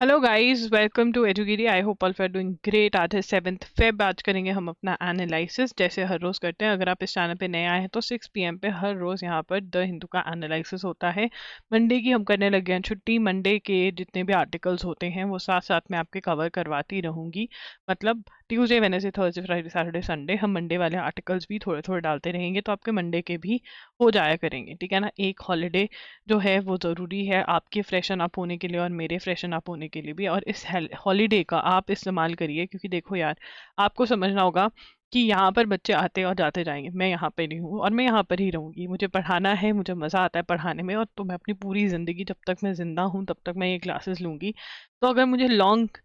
Hello guys, welcome to एजुगिरी। I hope all for doing great. आज है 7 Feb. आज करेंगे हम अपना एनालिसिस जैसे हर रोज करते हैं। अगर आप इस चैनल पे नए आए हैं तो 6 PM पे हर रोज यहाँ पर द हिंदू का एनालिसिस होता है। मंडे की हम करने लगे हैं छुट्टी। मंडे के जितने भी आर्टिकल्स होते हैं वो साथ साथ में आपके कवर करवाती रहूंगी। मतलब Tuesday, Wednesday, Thursday, Friday, Saturday, Sunday हम मंडे वाले आर्टिकल्स भी थोड़े थोड़े डालते रहेंगे, तो आपके मंडे के भी हो जाया करेंगे। ठीक है ना। एक हॉलीडे जो है वो ज़रूरी है आपके फ्रेशन अप होने के लिए और मेरे फ्रेशन अप होने के लिए भी। और इस हॉलीडे का आप इस्तेमाल करिए, क्योंकि देखो यार, आपको समझना होगा कि यहाँ पर बच्चे आते और जाते जाएंगे। मैं यहाँ पे नहीं हूँ और मैं यहाँ पर ही रहूँगी। मुझे पढ़ाना है, मुझे मज़ा आता है पढ़ाने में, और तो मैं अपनी पूरी ज़िंदगी जब तक मैं ज़िंदा हूँ तब तक मैं ये क्लासेस लूँगी। तो अगर मुझे लॉन्ग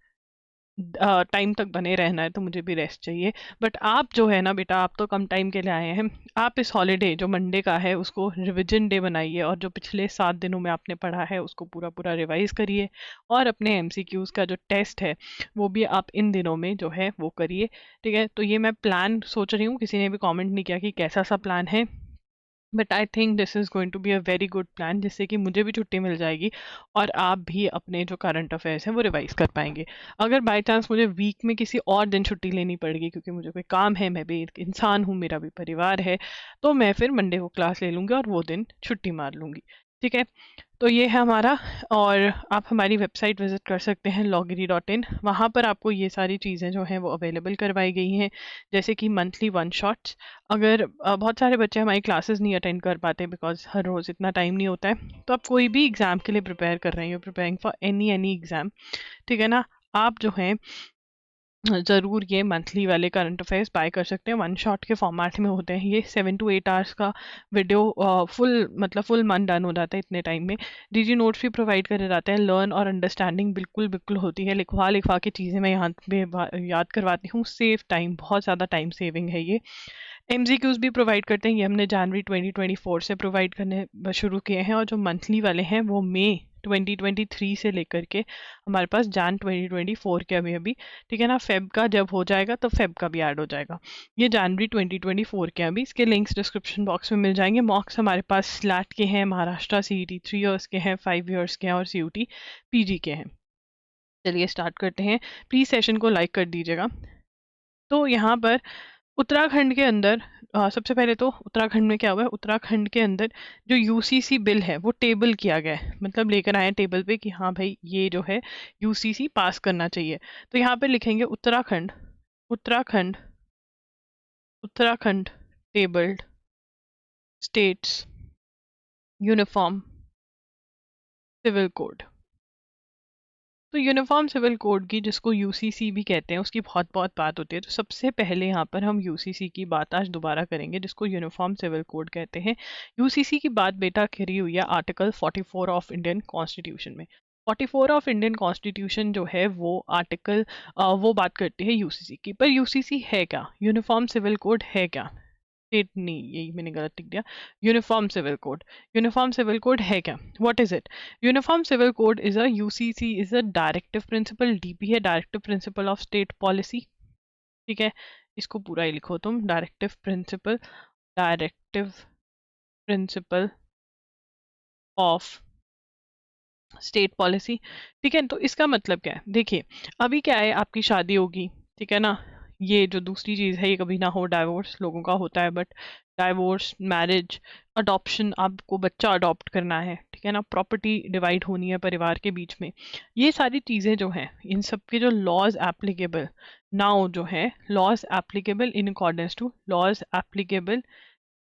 टाइम तक बने रहना है तो मुझे भी रेस्ट चाहिए। बट आप जो है ना बेटा, आप तो कम टाइम के लिए आए हैं। आप इस हॉलीडे जो मंडे का है उसको रिविजन डे बनाइए, और जो पिछले 7 दिनों में आपने पढ़ा है उसको पूरा पूरा रिवाइज करिए। और अपने MCQs का जो टेस्ट है वो भी आप इन दिनों में जो है वो करिए। ठीक है। तो ये मैं प्लान सोच रही हूँ, किसी ने भी कमेंट नहीं किया कि कैसा सा प्लान है। But I think this is going to be a very good plan, जिससे कि मुझे भी छुट्टी मिल जाएगी और आप भी अपने जो करंट अफेयर्स हैं वो रिवाइज कर पाएंगे। अगर बाई चांस मुझे वीक में किसी और दिन छुट्टी लेनी पड़ेगी क्योंकि मुझे कोई काम है, मैं भी एक इंसान हूँ, मेरा भी परिवार है, तो मैं फिर मंडे को क्लास ले लूँगी और वो दिन छुट्टी मार लूँगी। ठीक है। तो ये है हमारा। और आप हमारी वेबसाइट विजिट कर सकते हैं logiri.in। वहाँ पर आपको ये सारी चीज़ें जो हैं वो अवेलेबल करवाई गई हैं, जैसे कि मंथली वन शॉट्स। अगर बहुत सारे बच्चे हमारी क्लासेस नहीं अटेंड कर पाते बिकॉज हर रोज़ इतना टाइम नहीं होता है, तो आप कोई भी एग्ज़ाम के लिए प्रिपेयर कर रहे हैं, प्रिपेयरिंग फॉर एनी एग्ज़ाम, ठीक है ना, आप जो हैं ज़रूर ये मंथली वाले करंट अफेयर्स बाय कर सकते हैं। वन शॉट के फॉर्मेट में होते हैं ये। 7 to 8 आवर्स का वीडियो फुल, मतलब फुल मन डन हो जाता है इतने टाइम में। DG नोट्स भी प्रोवाइड करे जाते हैं। लर्न और अंडरस्टैंडिंग बिल्कुल बिल्कुल होती है। लिखवा लिखवा के चीज़ें मैं यहाँ पे याद करवाती हूँ। सेव टाइम, बहुत ज़्यादा टाइम सेविंग है ये। MCQs भी प्रोवाइड करते हैं, ये हमने जनवरी 2024 से प्रोवाइड करने शुरू किए हैं। और जो मंथली वाले हैं वो मई 2023 से लेकर के हमारे पास जान 2024 के अभी अभी। ठीक है ना। फेब का जब हो जाएगा तो फेब का भी ऐड हो जाएगा। ये जनवरी 2024 के अभी, इसके लिंक्स डिस्क्रिप्शन बॉक्स में मिल जाएंगे। मॉक्स हमारे पास स्लैट के हैं, महाराष्ट्र CET 3 years के हैं, 5 years के हैं, और CUT PG के हैं। चलिए स्टार्ट करते हैं। प्लीज सेशन को लाइक कर दीजिएगा। तो यहाँ पर उत्तराखंड के अंदर सबसे पहले तो उत्तराखंड में क्या हुआ है। उत्तराखंड के अंदर जो UCC बिल है वो टेबल किया गया है, मतलब लेकर आए हैं टेबल पे कि हाँ भाई ये जो है UCC पास करना चाहिए। तो यहाँ पे लिखेंगे Uttarakhand, Uttarakhand, Uttarakhand tabled states uniform civil code. तो यूनिफॉर्म सिविल कोड की, जिसको UCC भी कहते हैं, उसकी बहुत बहुत बात होती है। तो सबसे पहले यहाँ पर हम UCC की बात आज दोबारा करेंगे, जिसको यूनिफॉर्म सिविल कोड कहते हैं। UCC की बात बेटा करी हुई है आर्टिकल 44 ऑफ इंडियन कॉन्स्टिट्यूशन में। 44 ऑफ इंडियन कॉन्स्टिट्यूशन जो है वो आर्टिकल वो बात करती है UCC की। पर UCC है क्या, यूनिफॉर्म सिविल कोड है क्या? स्टेट नहीं, यही मैंने गलत लिख दिया। Uniform civil code, uniform civil code है क्या? What is it? Uniform civil code is a UCC is a directive principle. DP है directive principle of state policy. ठीक है। इसको पूरा ही लिखो तुम, directive principle, directive principle of state policy. ठीक है। तो इसका मतलब क्या है, देखिए अभी क्या है, आपकी शादी होगी, ठीक है ना। ये जो दूसरी चीज़ है ये कभी ना हो, डाइवोर्स लोगों का होता है, बट डाइवोर्स, मैरिज, अडॉप्शन, आपको बच्चा अडॉप्ट करना है, ठीक है ना, प्रॉपर्टी डिवाइड होनी है परिवार के बीच में, ये सारी चीज़ें जो हैं, इन सब के जो लॉज एप्लीकेबल नाउ जो है, laws applicable in accordance to, laws applicable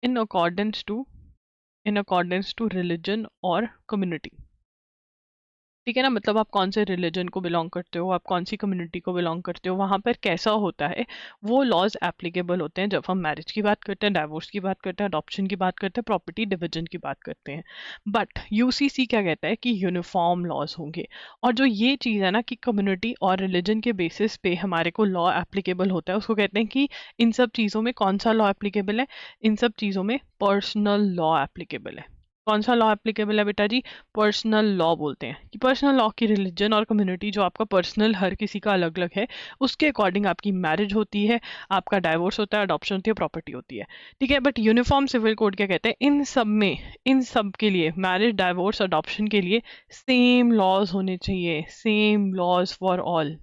in accordance to, in accordance to religion और कम्युनिटी। ठीक है ना। मतलब आप कौन से रिलीजन को बिलोंग करते हो, आप कौन सी कम्युनिटी को बिलोंग करते हो, वहाँ पर कैसा होता है, वो लॉज एप्लीकेबल होते हैं जब हम मैरिज की बात करते हैं, डाइवोर्स की बात करते हैं, अडॉप्शन की बात करते हैं, प्रॉपर्टी डिवीजन की बात करते हैं। बट UCC क्या कहता है कि यूनिफॉर्म लॉज होंगे। और जो ये चीज़ है ना कि कम्युनिटी और रिलीजन के बेसिस पे हमारे को लॉ एप्लीकेबल होता है, उसको कहते हैं कि इन सब चीज़ों में कौन सा लॉ एप्लीकेबल है, इन सब चीज़ों में पर्सनल लॉ एप्लीकेबल है। कौन सा लॉ एप्लीकेबल है बेटा जी? पर्सनल लॉ बोलते हैं कि पर्सनल लॉ की रिलीजन और कम्युनिटी जो आपका पर्सनल हर किसी का अलग अलग है, उसके अकॉर्डिंग आपकी मैरिज होती है, आपका डाइवोर्स होता है, अडॉप्शन होती है, प्रॉपर्टी होती है। ठीक है, बट यूनिफॉर्म सिविल कोड क्या कहते हैं? इन सब में, इन सब के लिए, मैरिज, डाइवोर्स, अडॉप्शन के लिए सेम लॉज होने चाहिए, सेम लॉज फॉर ऑल।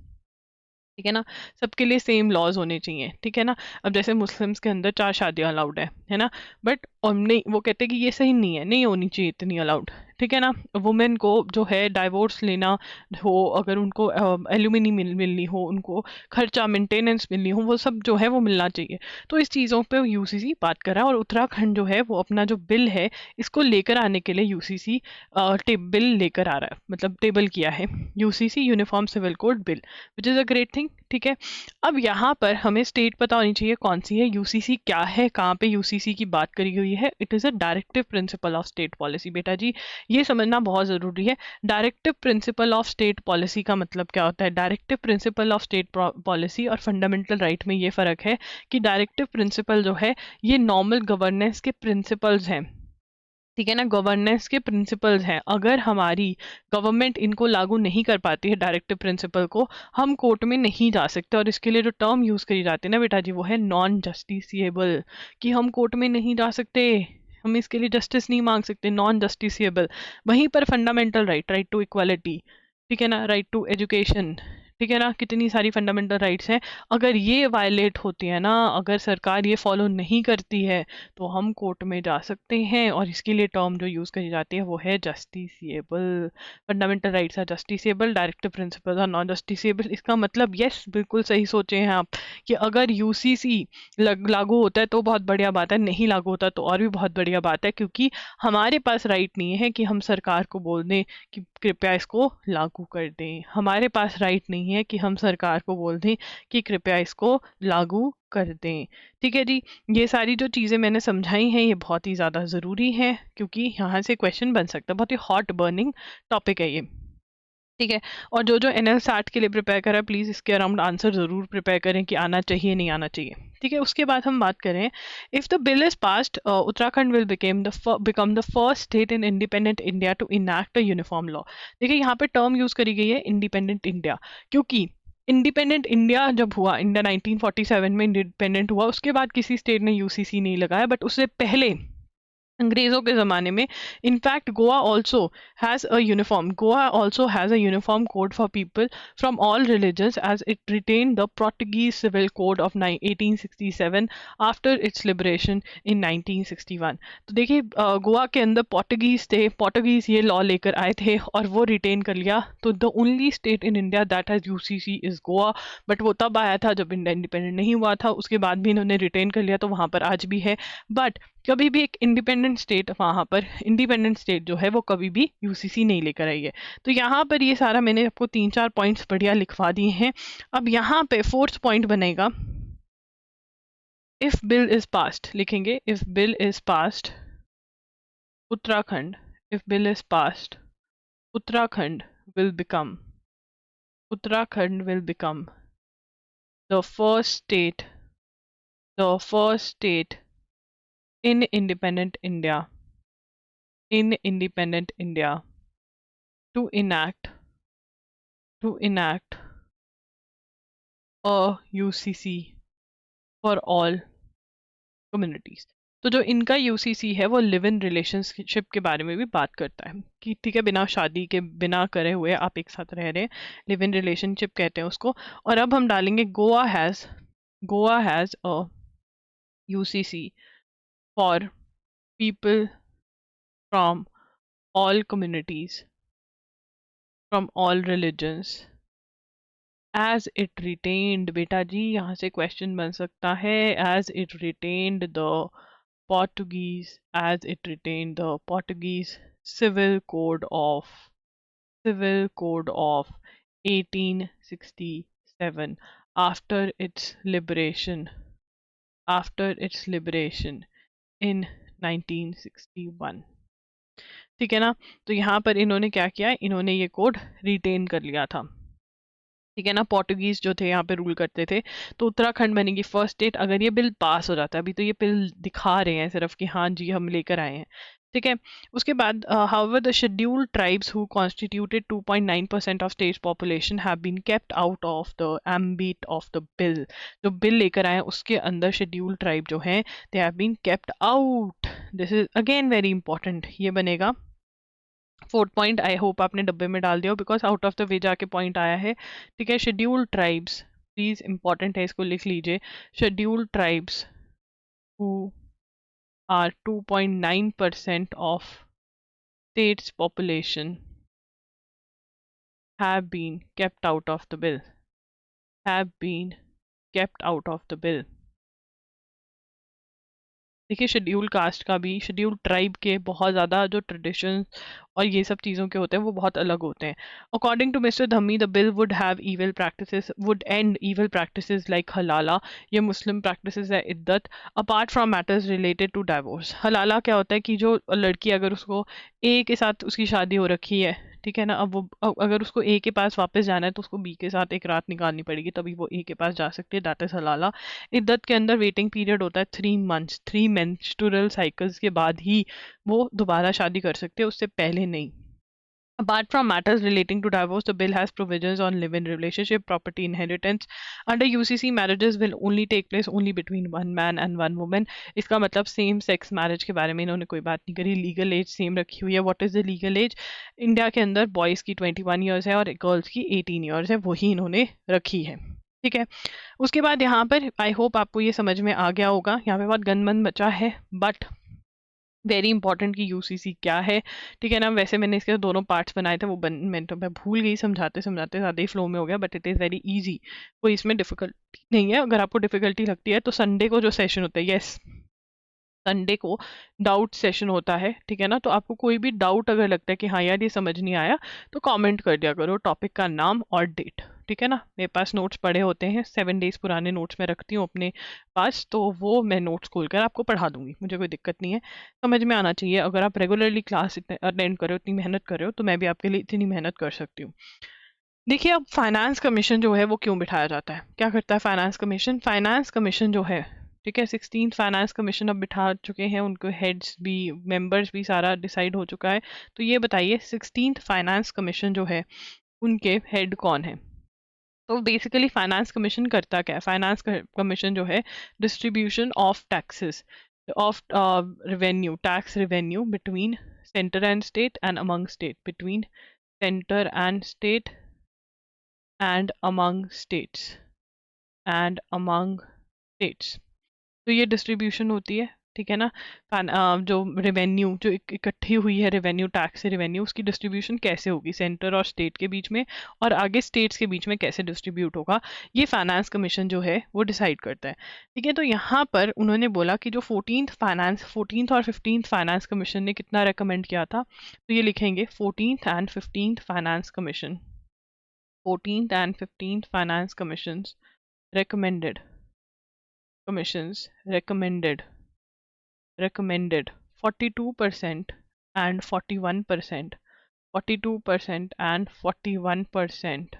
ठीक है ना, सबके लिए सेम लॉज होने चाहिए। ठीक है ना, अब जैसे मुस्लिम्स के अंदर 4 शादियां अलाउड है ना, बट और नहीं, वो कहते हैं कि ये सही नहीं है, नहीं होनी चाहिए इतनी अलाउड। ठीक है ना, वुमेन को जो है डाइवोर्स लेना हो, अगर उनको एल्यूमिनी मिलनी हो, उनको खर्चा मेंटेनेंस मिलनी हो, वो सब जो है वो मिलना चाहिए। तो इस चीज़ों पे यूसीसी बात कर रहा है, और उत्तराखंड जो है वो अपना जो बिल है इसको लेकर आने के लिए यूसीसी बिल लेकर आ रहा है, मतलब टेबल किया है UCC uniform civil code bill, which is a great thing. ठीक है, अब यहाँ पर हमें स्टेट पता होनी चाहिए कौन सी है, यूसीसी क्या है, कहाँ पे यूसीसी की बात करी हुई है। It is a directive principle of state policy. बेटा जी ये समझना बहुत ज़रूरी है। Directive principle of state policy का मतलब क्या होता है? Directive principle of state policy और फंडामेंटल राइट में ये फ़र्क है कि डायरेक्टिव प्रिंसिपल जो है ये नॉर्मल गवर्नेंस के प्रिंसिपल्स हैं। ठीक है ना, गवर्नेंस के प्रिंसिपल्स हैं। अगर हमारी गवर्नमेंट इनको लागू नहीं कर पाती है डायरेक्टिव प्रिंसिपल को, हम कोर्ट में नहीं जा सकते। और इसके लिए जो टर्म यूज़ करी जाती है ना बेटा जी, वो है नॉन जस्टिसिएबल, कि हम कोर्ट में नहीं जा सकते, हम इसके लिए जस्टिस नहीं मांग सकते, नॉन जस्टिसिएबल। वहीं पर fundamental right, right to equality, ठीक है ना, राइट टू एजुकेशन, ठीक है ना, कितनी सारी फंडामेंटल राइट्स हैं, अगर ये वायलेट होती है ना, अगर सरकार ये फॉलो नहीं करती है, तो हम कोर्ट में जा सकते हैं। और इसके लिए टर्म जो यूज़ करी जाती है वो है justiciable. Fundamental rights are justiciable, directive principles are non justiciable. इसका मतलब यस, बिल्कुल सही सोचे हैं आप कि अगर यूसीसी लागू होता है तो बहुत बढ़िया बात है, नहीं लागू होता तो और भी बहुत बढ़िया बात है, क्योंकि हमारे पास राइट नहीं है कि हम सरकार को बोल दें कि कृपया इसको लागू कर दें। हमारे पास राइट नहीं है कि हम सरकार को बोल दें कि कृपया इसको लागू कर दें। ठीक है जी, ये सारी जो चीज़ें मैंने समझाई हैं ये बहुत ही ज़्यादा ज़रूरी है, क्योंकि यहाँ से क्वेश्चन बन सकता है, बहुत ही हॉट बर्निंग टॉपिक है ये। ठीक है, और जो जो एनएल सैट के लिए प्रिपेयर करा है, प्लीज़ इसके अराउंड आंसर ज़रूर प्रिपेयर करें कि आना चाहिए नहीं आना चाहिए। ठीक है, उसके बाद हम बात करें, if the bill is passed Uttarakhand will become the first state in independent India to enact a uniform law. देखिए यहाँ पे टर्म यूज़ करी गई है इंडिपेंडेंट इंडिया, क्योंकि इंडिपेंडेंट इंडिया जब हुआ, इंडिया 1947 में इंडिपेंडेंट हुआ, उसके बाद किसी स्टेट ने यूसीसी नहीं लगाया, बट उससे पहले अंग्रेजों के ज़माने में, in fact Goa also has a uniform, Goa also has a uniform code for people from all religions as it retain the Portuguese civil code of 1867 after its liberation in 1961। तो देखिए गोवा के अंदर पोर्टुगीज थे, पोर्टुगीज ये लॉ लेकर आए थे और वो रिटेन कर लिया। तो the only state in India that has UCC is Goa, but वो तब आया था जब इंडिया इंडिपेंडेंट नहीं हुआ था, उसके बाद भी इन्होंने रिटेन कर लिया, तो वहाँ पर आज भी है। बट कभी भी एक इंडिपेंडेंट स्टेट, वहाँ पर इंडिपेंडेंट स्टेट जो है वो कभी भी यूसीसी नहीं लेकर आई है। तो यहाँ पर ये सारा मैंने आपको 3-4 पॉइंट्स बढ़िया लिखवा दिए हैं। अब यहाँ पे 4th पॉइंट बनेगा, इफ बिल इज पास्ड, लिखेंगे if bill is passed Uttarakhand, if bill is passed Uttarakhand will become, Uttarakhand will become the first state, the first state in independent India, in independent India to enact, to enact a UCC for all communities। तो जो इनका UCC है वो live in relationship के बारे में भी बात करता है कि ठीक है, बिना शादी के, बिना करे हुए आप एक साथ रह रहे हैं, लिव इन रिलेशनशिप कहते हैं उसको। और अब हम डालेंगे Goa has a UCC for people from all communities, from all religions, as it retained, बेटा जी यहाँ से क्वेश्चन बन सकता है, as it retained the Portuguese, as it retained the Portuguese civil code of, civil code of 1867 after its liberation, after its liberation in 1961। ठीक है ना, तो यहाँ पर इन्होंने क्या किया, इन्होंने ये कोड रिटेन कर लिया था। ठीक है ना, पोर्टुगीज जो थे यहाँ पे रूल करते थे। तो उत्तराखंड बनेगी फर्स्ट स्टेट अगर ये बिल पास हो जाता है। अभी तो ये बिल दिखा रहे हैं सिर्फ कि हाँ जी हम लेकर आए हैं, ठीक है। उसके बाद however the scheduled tribes who constituted 2.9% of state's population have been kept out of the ambit of the bill। जो बिल लेकर आए उसके अंदर शेड्यूल्ड ट्राइब जो हैं they have been kept out। This is again very important. ये बनेगा 4th point. I hope आपने डब्बे में डाल दिया हो because out of the way जाके पॉइंट आया है। ठीक है, शेड्यूल्ड ट्राइब्स प्लीज इंपॉर्टेंट है, इसको लिख लीजिए। Scheduled tribes who are 2.9% of state's population have been kept out of the bill, have been kept out of the bill। देखिए शेड्यूल कास्ट का भी, शेड्यूल ट्राइब के बहुत ज़्यादा जो ट्रेडिशन और ये सब चीज़ों के होते हैं वो बहुत अलग होते हैं। According to mister Dhami the bill would have evil practices, would end evil practices like हलाला, ये मुस्लिम प्रैक्टिसेस है इद्दत, apart from matters related to divorce. हलाला क्या होता है कि जो लड़की अगर उसको ए के साथ उसकी शादी हो रखी है, ठीक है ना, अब वो अगर उसको ए के पास वापस जाना है तो उसको बी के साथ एक रात निकालनी पड़ेगी तभी वो ए के पास जा सकती है, दैट इज हलाला। इद्दत के अंदर वेटिंग पीरियड होता है 3 मंथ्स, 3 मेंस्ट्रुअल साइकिल्स के बाद ही वो दोबारा शादी कर सकते हैं, उससे पहले नहीं। Apart from matters relating to divorce, the bill has provisions on live-in relationship, property inheritance. Under UCC, marriages will only take place only between one man and one woman। इसका मतलब सेम सेक्स मैरिज के बारे में इन्होंने कोई बात नहीं करी। लीगल एज सेम रखी हुई है। What is the legal age? India के अंदर बॉयज़ की 21 ईयर्स है और गर्ल्स की 18 ईयर्स है, वही इन्होंने रखी है। ठीक है, उसके बाद यहाँ पर आई होप आपको ये समझ में आ गया होगा। यहाँ पे बहुत गनमन बचा है बट वेरी इंपॉर्टेंट कि यूसीसी क्या है। ठीक है ना, वैसे मैंने इसके दोनों पार्ट्स बनाए थे, मैं भूल गई समझाते समझाते, ज़्यादा ही फ्लो में हो गया, but it is very easy, कोई इसमें डिफिकल्टी नहीं है। अगर आपको डिफिकल्टी लगती है तो संडे को जो सेशन होता है, यस संडे को डाउट सेशन होता है। ठीक है ना, तो आपको कोई भी डाउट अगर लगता है कि हाँ यार ये समझ नहीं आया तो कमेंट कर दिया करो, टॉपिक का नाम और डेट। ठीक है ना, मेरे पास नोट्स पड़े होते हैं, 7 डेज पुराने नोट्स मैं रखती हूँ अपने पास, तो वो मैं नोट्स खोलकर आपको पढ़ा दूंगी, मुझे कोई दिक्कत नहीं है। समझ में आना चाहिए, अगर आप रेगुलरली क्लास अटेंड करो, इतनी मेहनत कर रहे हो, तो मैं भी आपके लिए इतनी मेहनत कर सकती हूँ। देखिए अब फाइनेंस कमीशन जो है वो क्यों बिठाया जाता है, क्या करता है फाइनेंस कमीशन? फाइनेंस कमीशन जो है, ठीक है, 16th फाइनेंस कमीशन अब बिठा चुके हैं, उनको हेड्स भी मेंबर्स भी सारा डिसाइड हो चुका है। तो ये बताइए 16th फाइनेंस कमीशन जो है उनके हेड कौन है? तो बेसिकली फाइनेंस कमीशन करता क्या है? फाइनेंस कमीशन जो है distribution of taxes, of revenue, tax revenue between centre and state and among state, between centre and state and among states, and among states। तो ये डिस्ट्रीब्यूशन होती है। ठीक है ना, जो रेवेन्यू जो इकट्ठी हुई है, रेवेन्यू टैक्स से रेवेन्यू, उसकी डिस्ट्रीब्यूशन कैसे होगी सेंटर और स्टेट के बीच में, और आगे स्टेट्स के बीच में कैसे डिस्ट्रीब्यूट होगा, ये फाइनेंस कमीशन जो है वो डिसाइड करता है। ठीक है, तो यहाँ पर उन्होंने बोला कि जो 14th और 15th फाइनेंस कमीशन ने कितना रेकमेंड किया था, तो ये लिखेंगे 14th and 15th finance commission, 14th and 15th finance commissions recommended, recommended 42% and 41%, 42% and 41%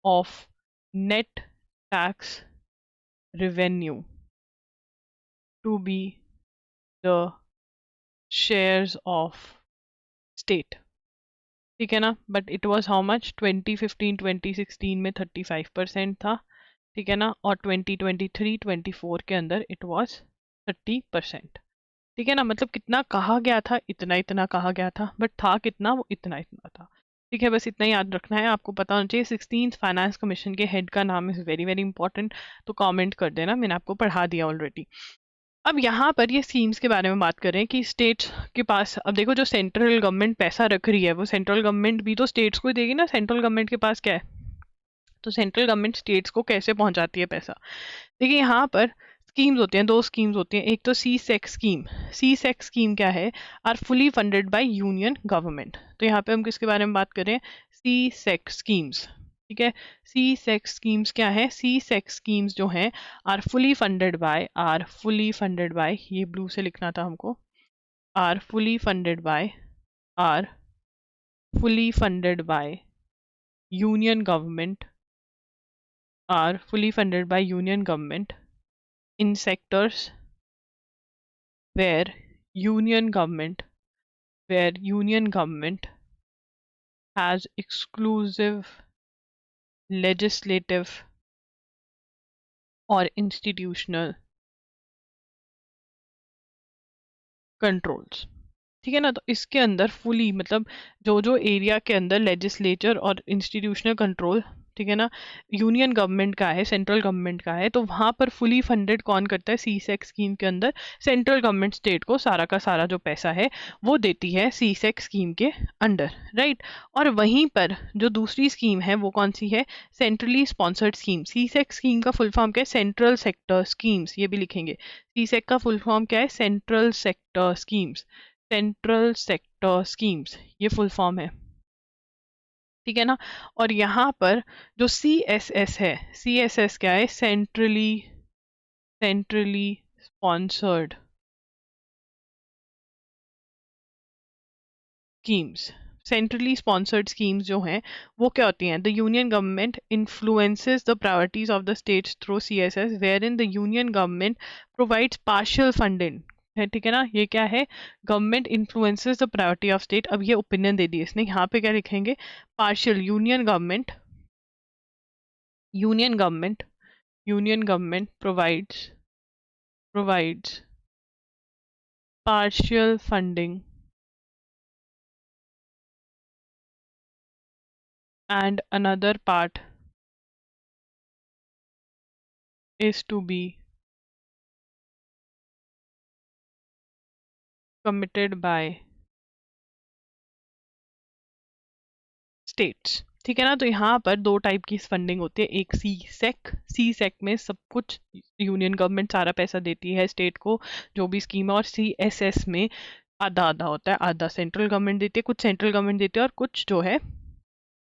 of net tax revenue to be the shares of state। ठीक है ना, but it was how much? 2015-2016 में 35% था। ठीक है ना, और 2023-24 के अंदर इट वॉज 30%। ठीक है ना, मतलब कितना कहा गया था, इतना इतना कहा गया था, बट था कितना? वो इतना इतना था। ठीक है, बस इतना याद रखना है, आपको पता होना चाहिए। 16th फाइनेंस कमीशन के हेड का नाम इज़ वेरी वेरी इंपॉर्टेंट, तो कमेंट कर देना, मैंने आपको पढ़ा दिया ऑलरेडी। अब यहाँ पर ये स्कीम्स के बारे में बात करें कि स्टेट्स के पास, अब देखो जो सेंट्रल गवर्नमेंट पैसा रख रही है वो सेंट्रल गवर्नमेंट भी तो स्टेट्स को ही देगी ना। सेंट्रल गवर्नमेंट के पास क्या है, तो सेंट्रल गवर्नमेंट स्टेट्स को कैसे पहुंचाती है पैसा? देखिए यहाँ पर स्कीम्स होती हैं, दो स्कीम्स होती हैं। एक तो सी सेक्स स्कीम। सी सेक्स स्कीम क्या है? Are fully funded by union government. तो यहाँ पे हम किसके बारे में बात करें? सी सेक्स स्कीम्स। ठीक है, सी सेक्स स्कीम्स क्या है? सी सेक्स स्कीम्स जो हैं are fully funded by, are fully funded by, ये ब्लू से लिखना था हमको, are fully funded by, are fully funded by union government, are fully funded by union government in sectors where union government where union government has exclusive legislative or institutional controls. ठीक है ना, तो इसके अंदर फुली मतलब जो जो area के अंदर लेजिस्लेचर और इंस्टीट्यूशनल कंट्रोल, ठीक है ना, यूनियन गवर्नमेंट का है, सेंट्रल गवर्नमेंट का है, तो वहां पर फुली फंडेड कौन करता है, सीसेक स्कीम के अंदर सेंट्रल गवर्नमेंट स्टेट को सारा का सारा जो पैसा है वो देती है सीसेक स्कीम के अंडर, राइट। और वहीं पर जो दूसरी स्कीम है वो कौन सी है, सेंट्रली स्पॉन्सर्ड स्कीम। सीसेक स्कीम का फुल फॉर्म क्या है, सेंट्रल सेक्टर स्कीम्स, ये भी लिखेंगे। सीसेक का फुल फॉर्म क्या है, central sector schemes, central sector schemes, ये फुल फॉर्म है, ठीक है ना। और यहाँ पर जो सी एस एस है, सी एस एस क्या है, centrally sponsored schemes. Centrally sponsored schemes जो हैं वो क्या होती हैं, the union government influences the priorities of the states through C S S, where in the union government provides partial funding है, ठीक है ना। ये क्या है, government influences the priority of state. अब ये ओपिनियन दे दी इसने, यहाँ पे क्या लिखेंगे, partial, union government union government provides partial funding and another part is to be committed by states, ठीक है ना। तो यहाँ पर दो टाइप की फंडिंग होती है, एक सी सेक में सब कुछ यूनियन गवर्नमेंट सारा पैसा देती है स्टेट को जो भी स्कीम है, और सी एस एस में आधा आधा होता है, आधा सेंट्रल गवर्नमेंट देती है, कुछ सेंट्रल गवर्नमेंट देती है और कुछ जो है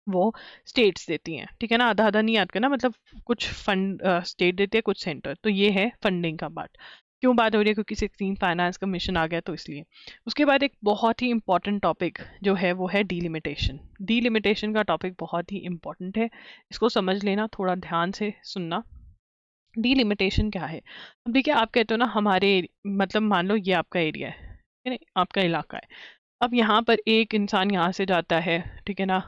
वो स्टेट्स देती हैं, ठीक है ना। आधा आधा नहीं याद करना, मतलब कुछ फंड स्टेट देती है, कुछ सेंटर। तो ये है फंडिंग का पार्ट। क्यों बात हो रही है, क्योंकि 16 फाइनेंस कमीशन आ गया तो इसलिए। उसके बाद एक बहुत ही इंपॉर्टेंट टॉपिक जो है वो है डीलिमिटेशन। डीलिमिटेशन का टॉपिक बहुत ही इंपॉर्टेंट है, इसको समझ लेना, थोड़ा ध्यान से सुनना। डीलिमिटेशन क्या है, अब देखिए आप कहते हो ना हमारे मतलब मान लो ये आपका एरिया है, ठीक है ना, आपका इलाका है। अब यहाँ पर एक इंसान यहाँ से जाता है, ठीक है ना,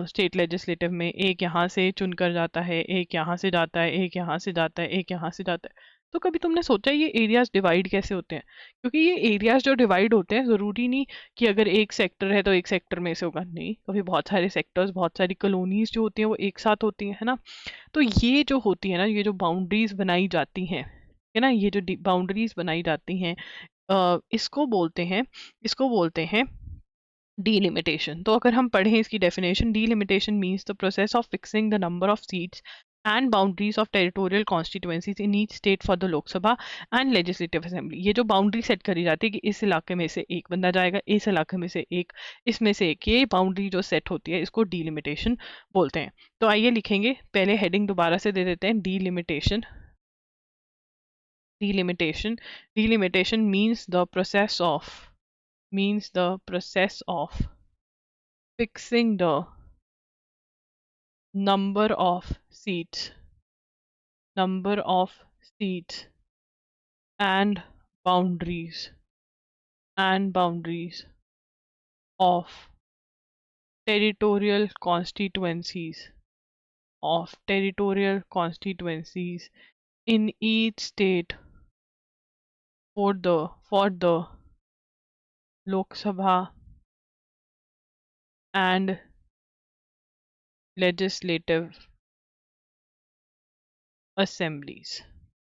स्टेट लेजिस्लेटिव में, एक यहाँ से चुनकर जाता है, एक यहाँ से जाता है, एक यहाँ से जाता है, एक यहाँ से जाता है। तो कभी तुमने सोचा ये एरियाज डिवाइड कैसे होते हैं, क्योंकि ये एरियाज जो डिवाइड होते हैं ज़रूरी नहीं कि अगर एक सेक्टर है तो एक सेक्टर में से होगा, नहीं, कभी बहुत सारे सेक्टर्स, बहुत सारी कॉलोनीज जो होती हैं वो एक साथ होती हैं, है ना। तो ये जो होती है ना, ये जो बाउंड्रीज बनाई जाती हैं, है ना, ये जो बाउंड्रीज बनाई जाती हैं, इसको बोलते हैं, इसको बोलते हैं डीलिमिटेशन। तो अगर हम पढ़ें इसकी definition, delimitation means the process of fixing the number of seats and boundaries of territorial constituencies in each state for the Lok Sabha and legislative assembly. ये जो बाउंड्री सेट करी जाती है कि इस इलाके में से एक बंदा जाएगा, इस इलाके में से एक, इसमें से एक, ये बाउंड्री जो सेट होती है इसको डीलिमिटेशन बोलते हैं। तो आइए लिखेंगे, पहले हेडिंग दोबारा से दे देते हैं, delimitation. Delimitation, delimitation means the process of fixing the number of seats number of seats and boundaries boundaries of territorial constituencies in each state for the Lok Sabha and legislative assemblies,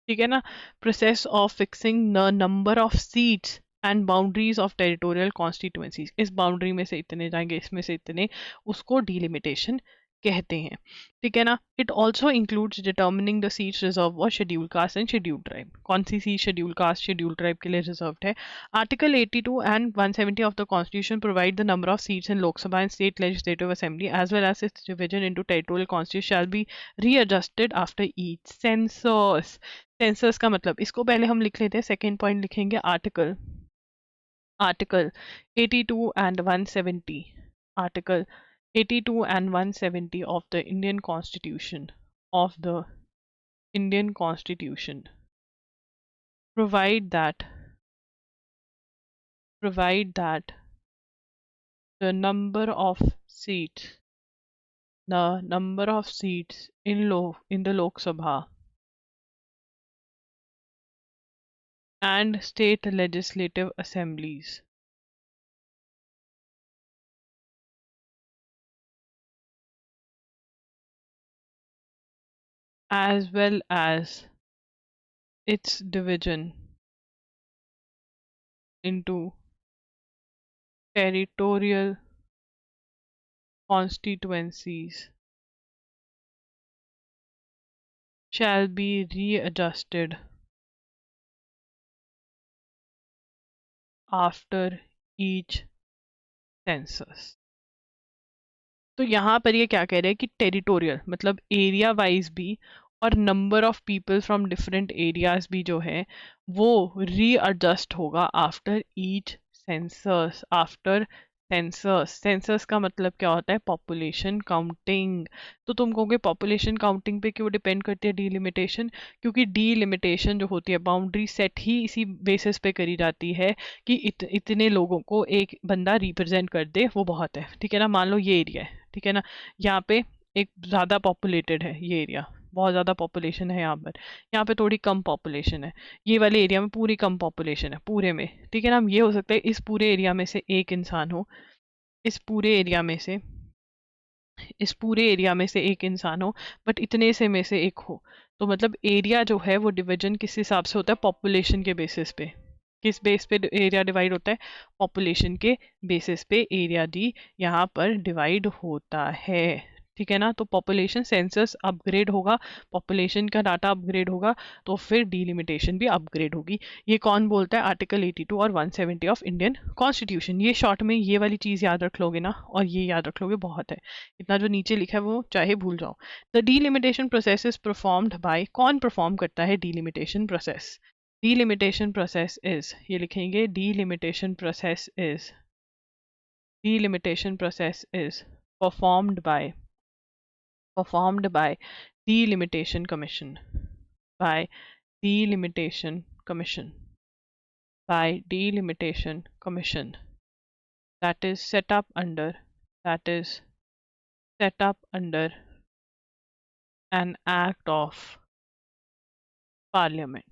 ठीक है ना। Process of fixing the number of seats and boundaries of territorial constituencies, इस boundary में से इतने जाएंगे, इसमें से इतने, उसको डीलिमिटेशन कहते हैं, ठीक है ना। It also includes determining the seats reserve और schedule caste and schedule tribe. कौन सी seat schedule caste schedule tribe के लिए रिजर्व्ड है। Article 82 and 170 of the constitution provide the number of seats in Lok Sabha and state legislative assembly as well as its division into territorial constitution shall be readjusted after each census. Census का मतलब, इसको पहले हम लिख लेते हैं, second point लिखेंगे, article 82 and 170, article 82 and 170 of the Indian Constitution provide that the number of seats in the Lok Sabha and state legislative assemblies as well as its division into territorial constituencies shall be readjusted after each census. तो यहाँ पर ये क्या कह रहे हैं कि territorial मतलब एरिया वाइज भी और number of people from different areas भी जो है वो रीएडजस्ट होगा आफ्टर ईच सेंसस सेंसस का मतलब क्या होता है पॉपुलेशन काउंटिंग। तो तुम कहोगे पॉपुलेशन काउंटिंग पे क्यों डिपेंड करती है डीलिमिटेशन, क्योंकि डीलिमिटेशन जो होती है बाउंड्री सेट ही इसी बेसिस पे करी जाती है कि इतने लोगों को एक बंदा रिप्रेजेंट कर दे वो बहुत है। ठीक है ना, मान लो ये एरिया है, ठीक है ना, यहाँ पे एक ज़्यादा पॉपुलेटेड है, ये एरिया बहुत ज़्यादा पॉपुलेशन है, यहाँ पे थोड़ी कम पॉपुलेशन है, ये वाले एरिया में पूरी कम पॉपुलेशन है पूरे में। ठीक है ना, ये हो सकता है इस पूरे एरिया में से एक इंसान हो, इस पूरे एरिया में से एक इंसान हो, बट इतने से में से एक हो। तो मतलब एरिया जो है वो डिवीजन किस हिसाब से होता है पॉपुलेशन के बेसिस पे। किस बेस पे एरिया डिवाइड होता है पॉपुलेशन के बेसिस पे एरिया डी यहाँ पर डिवाइड होता है। ठीक है ना, तो पॉपुलेशन सेंसस अपग्रेड होगा, पॉपुलेशन का डाटा अपग्रेड होगा तो फिर डीलिमिटेशन भी अपग्रेड होगी। ये कौन बोलता है आर्टिकल 82 और 170 ऑफ इंडियन कॉन्स्टिट्यूशन। ये शॉर्ट में ये वाली चीज़ याद रख लोगे ना और ये याद रख लोगे बहुत है, इतना जो नीचे लिखा है वो चाहे भूल जाओ। The delimitation process is performed by, कौन परफॉर्म करता है delimitation process. delimitation process is, ये लिखेंगे delimitation process is performed by delimitation commission that is set up under an act of parliament.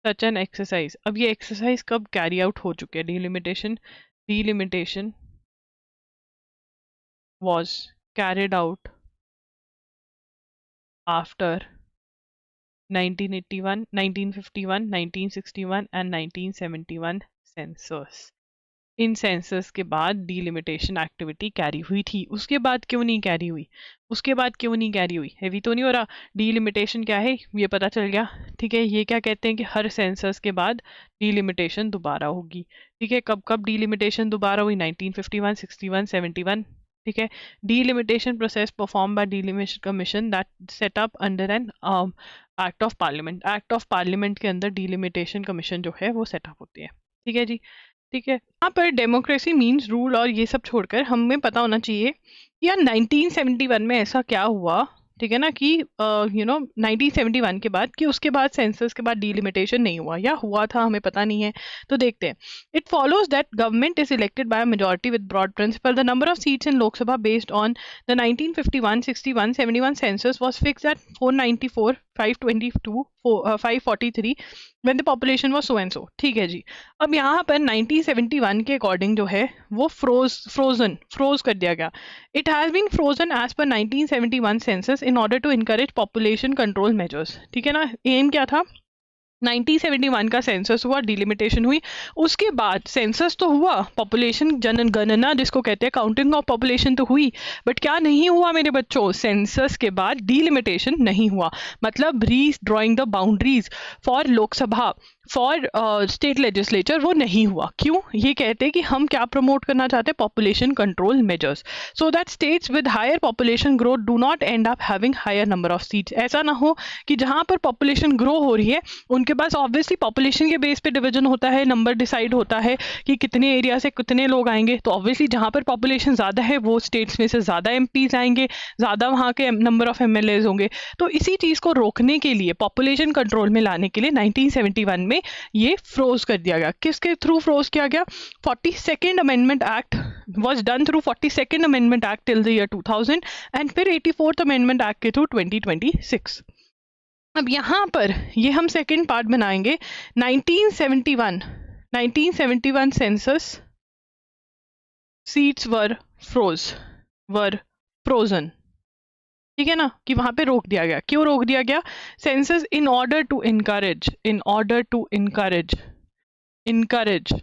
Such an exercise, अब ये exercise कब carry out हो चुके हैं delimitation was carried out after 1981, 1951, 1961 and 1971 census। In census के बाद delimitation activity carry हुई थी। उसके बाद क्यों नहीं कैरी हुई, हैवी तो नहीं हो रहा। डीलिमिटेशन क्या है ये पता चल गया। ठीक है, ये क्या कहते हैं कि हर सेंसस के बाद डीलिमिटेशन दोबारा होगी। ठीक है, कब कब डीलिमिटेशन दोबारा हुई 1951, 61, 71। ठीक है, delimitation process perform by delimitation commission that set up under an act of parliament. Act of parliament के अंदर डीलिमिटेशन कमीशन जो है वो सेटअप होती है। ठीक है जी, ठीक है। यहाँ पर डेमोक्रेसी मीन्स रूल और ये सब छोड़कर हमें पता होना चाहिए यार 1971 में ऐसा क्या हुआ। ठीक है ना, कि 1971 के बाद कि उसके बाद सेंसस के बाद डीलिमिटेशन नहीं हुआ या हुआ था हमें पता नहीं है। तो देखते हैं। It follows that government is elected by majority with broad principle. The number of seats in Lok Sabha based on the 1951, 61, 71 census was fixed at 494, 522, 543 when the population was so and so। ठीक है जी, अब यहाँ पर 1971 के अकॉर्डिंग जो है वो froze कर दिया गया। It has been frozen as per 1971 census in order to encourage population control measures. ठीक है ना, एम क्या था 1971 का सेंसस हुआ, डिलिमिटेशन हुई, उसके बाद सेंसस तो हुआ, पॉपुलेशन जनगणना जिसको कहते हैं काउंटिंग ऑफ पॉपुलेशन तो हुई, बट क्या नहीं हुआ मेरे बच्चों, सेंसस के बाद डिलिमिटेशन नहीं हुआ। मतलब री drawing the boundaries for Lok Sabha for state legislature वो नहीं हुआ। क्यों, ये कहते हैं कि हम क्या प्रमोट करना चाहते हैं, population control measures, so that states with higher population growth do not end up having higher number of seats. ऐसा ना हो कि जहाँ पर पॉपुलेशन ग्रो हो रही है उनके पास ऑब्वियसली पॉपुलेशन के बेस पे डिवीजन होता है, नंबर डिसाइड होता है कि कितने एरिया से कितने लोग आएंगे, तो ऑब्वियसली जहाँ पर पॉपुलेशन ज़्यादा है वो स्टेट्स में से ज़्यादा एमपीज आएंगे, ज़्यादा वहाँ के नंबर ऑफ एमएलएज होंगे। तो इसी चीज़ को रोकने के लिए, पॉपुलेशन कंट्रोल में लाने के लिए 1971 में में ये फ्रोज कर दिया गया। किसके थ्रू फ्रोज किया गया? 42nd amendment act was done through 42nd Amendment Act till the year 2000 and फिर 84th Amendment Act के थ्रू 2026। अब यहाँ पर ये हम सेकेंड पार्ट बनाएंगे। 1971 सेंसस सीट्स वर फ्रोजन, ठीक है ना, कि वहां पे रोक दिया गया। क्यों रोक दिया गया? Census in order to encourage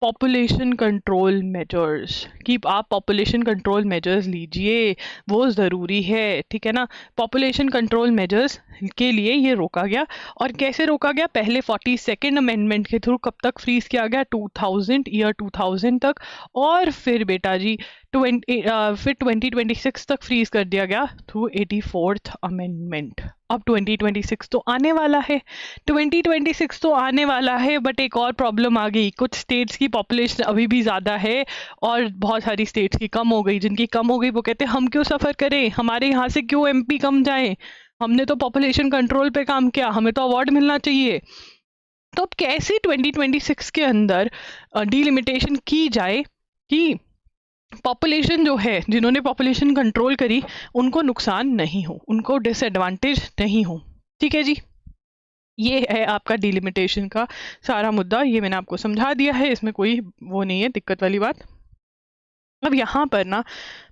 population control measures, कि आप पॉपुलेशन कंट्रोल मेजर्स लीजिए, वो ज़रूरी है, ठीक है ना। पॉपुलेशन कंट्रोल मेजर्स के लिए ये रोका गया। और कैसे रोका गया? पहले 42nd अमेंडमेंट के थ्रू कब तक फ्रीज किया गया? 2000 तक, और फिर बेटा जी फिर 2026 तक फ्रीज कर दिया गया थ्रू 84th अमेंडमेंट। अब 2026 तो आने वाला है, 2026 तो आने वाला है, बट एक और प्रॉब्लम आ गई। कुछ स्टेट्स की पॉपुलेशन अभी भी ज़्यादा है और बहुत सारी स्टेट्स की कम हो गई। जिनकी कम हो गई वो कहते हैं हम क्यों सफ़र करें, हमारे यहाँ से क्यों एमपी कम जाएं, हमने तो पॉपुलेशन कंट्रोल पे काम किया, हमें तो अवार्ड मिलना चाहिए। तो अब कैसे 2026 के अंदर डिलिमिटेशन की जाए कि पॉपुलेशन जो है, जिन्होंने पॉपुलेशन कंट्रोल करी, उनको नुकसान नहीं हो, उनको डिसएडवांटेज नहीं हो। ठीक है जी, ये है आपका डिलिमिटेशन का सारा मुद्दा। ये मैंने आपको समझा दिया है, इसमें कोई वो नहीं है दिक्कत वाली बात। अब यहाँ पर ना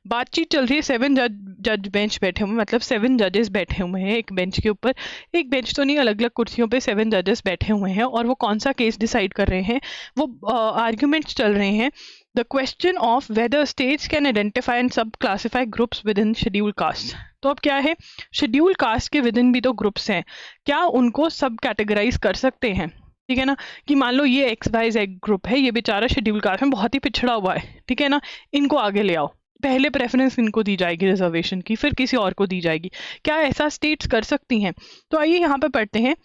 बातचीत चल रही है। 7 जज बेंच बैठे हुए, मतलब 7 जजेस बैठे हुए हैं एक बेंच के ऊपर। एक बेंच तो नहीं, अलग अलग कुर्सियों पे 7 जजेस बैठे हुए हैं और वो कौन सा केस डिसाइड कर रहे हैं। वो आर्ग्यूमेंट्स चल रहे हैं। The question of whether states can identify and sub classify groups within schedule caste. तो अब क्या है, शेड्यूल कास्ट के विद इन भी तो ग्रुप्स हैं, क्या उनको सब कैटेगराइज कर सकते हैं? ठीक है ना, कि मान लो ये XYZ ग्रुप है, ये बेचारा शेड्यूल कास्ट में बहुत ही पिछड़ा हुआ है, ठीक है ना, इनको आगे ले आओ, पहले प्रेफरेंस इनको दी जाएगी रिजर्वेशन की, फिर किसी और को दी जाएगी। क्या ऐसा स्टेट्स कर सकती हैं? तो आइए यहाँ पे पढ़ते हैं।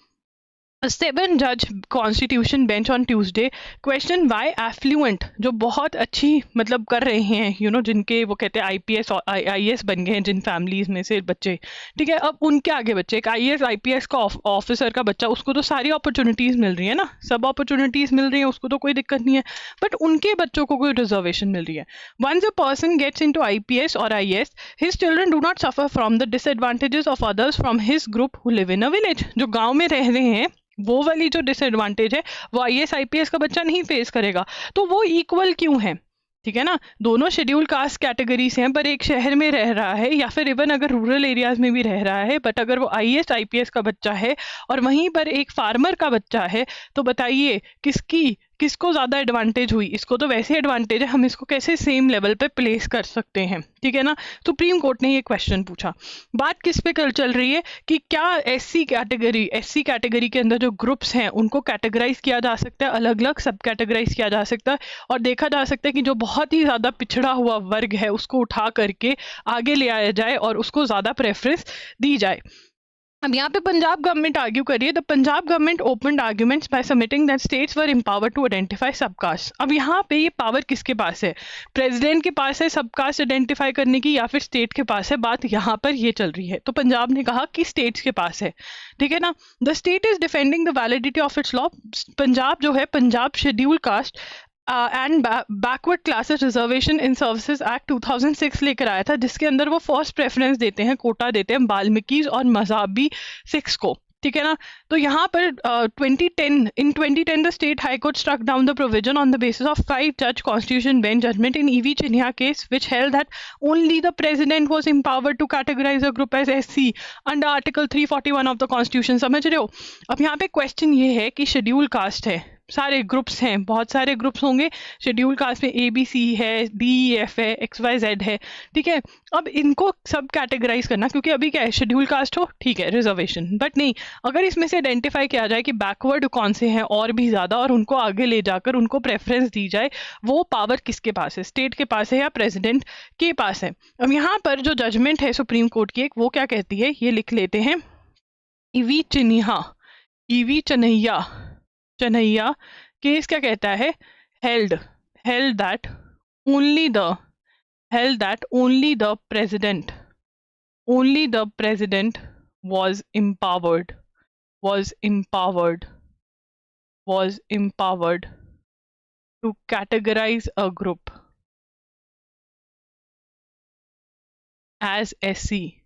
7 जज constitution bench on Tuesday question why affluent, जो बहुत अच्छी मतलब कर रहे हैं, जिनके वो कहते हैं IPS और IAS बन गए हैं, जिन फैमिलीज में से बच्चे, ठीक है, अब उनके आगे बच्चे, एक IAS IPS का ऑफिसर का बच्चा, उसको तो सारी अपॉर्चुनिटीज मिल रही है ना, सब अपॉर्चुनिटीज मिल रही है, उसको तो कोई दिक्कत नहीं है, बट उनके बच्चों को कोई रिजर्वेशन मिल रही है। Once a person gets into IPS और IAS, his children do not suffer from the disadvantages of others from his group who live in a village. जो गाँव में रह रहे हैं वो वाली जो डिसएडवांटेज है वो IAS IPS का बच्चा नहीं फेस करेगा। तो वो इक्वल क्यों है? ठीक है ना, दोनों शेड्यूल कास्ट कैटेगरीज हैं, पर एक शहर में रह रहा है या फिर इवन अगर रूरल एरियाज में भी रह रहा है, बट अगर वो IAS IPS का बच्चा है और वहीं पर एक फार्मर का बच्चा है, तो बताइए किसको ज़्यादा एडवांटेज हुई? इसको तो वैसे एडवांटेज है, हम इसको कैसे सेम लेवल पे प्लेस कर सकते हैं? ठीक है ना, सुप्रीम कोर्ट ने ये क्वेश्चन पूछा। बात किस पे कल चल रही है कि क्या SC कैटेगरी के अंदर जो ग्रुप्स हैं उनको कैटेगराइज किया जा सकता है, अलग अलग सब कैटेगराइज किया जा सकता है, और देखा जा सकता है कि जो बहुत ही ज़्यादा पिछड़ा हुआ वर्ग है उसको उठा करके आगे ले आया जाए और उसको ज़्यादा प्रेफरेंस दी जाए। अब यहाँ पे पंजाब गवर्नमेंट आर्ग्यू कर रही है। The Punjab government opened arguments by submitting that states were empowered to identify subcaste. अब यहाँ पे ये पावर किसके पास है? प्रेसिडेंट के पास है सबकास्ट आइडेंटिफाई करने की, या फिर स्टेट के पास है? बात यहाँ पर ये चल रही है। तो पंजाब ने कहा कि स्टेट्स के पास है, ठीक है ना। The state is defending the validity of its law. Punjab जो है, Punjab schedule caste and backward classes reservation in services act 2006 लेकर आया था, जिसके अंदर वो फर्स्ट प्रेफरेंस देते हैं, कोटा देते हैं वाल्मीकिज और मज़हबी सिख्स को, ठीक है ना। तो यहाँ पर 2010 the state high court struck down the provision on the basis of 5 जज constitution bench judgement in EV Chinnaiah case which held that only the president was empowered to categorize a group as SC under article 341 of the constitution. समझ रहे हो? अब यहाँ पे question ये है कि शेड्यूल कास्ट है, सारे ग्रुप्स हैं, बहुत सारे ग्रुप्स होंगे शेड्यूल कास्ट में, ABC है, DEF है, XYZ है, ठीक है। अब इनको सब कैटेगराइज करना, क्योंकि अभी क्या है, शेड्यूल कास्ट हो ठीक है रिजर्वेशन, बट नहीं, अगर इसमें से आइडेंटिफाई किया जाए कि बैकवर्ड कौन से हैं और भी ज़्यादा, और उनको आगे ले जाकर उनको प्रेफरेंस दी जाए, वो पावर किसके पास है? स्टेट के पास है या प्रेसिडेंट के पास है? अब यहाँ पर जो जजमेंट है सुप्रीम कोर्ट की, एक वो क्या कहती है, ये लिख लेते हैं। EV चन्हैया केस क्या कहता है? held that only the president was empowered was empowered to categorize a group as SC,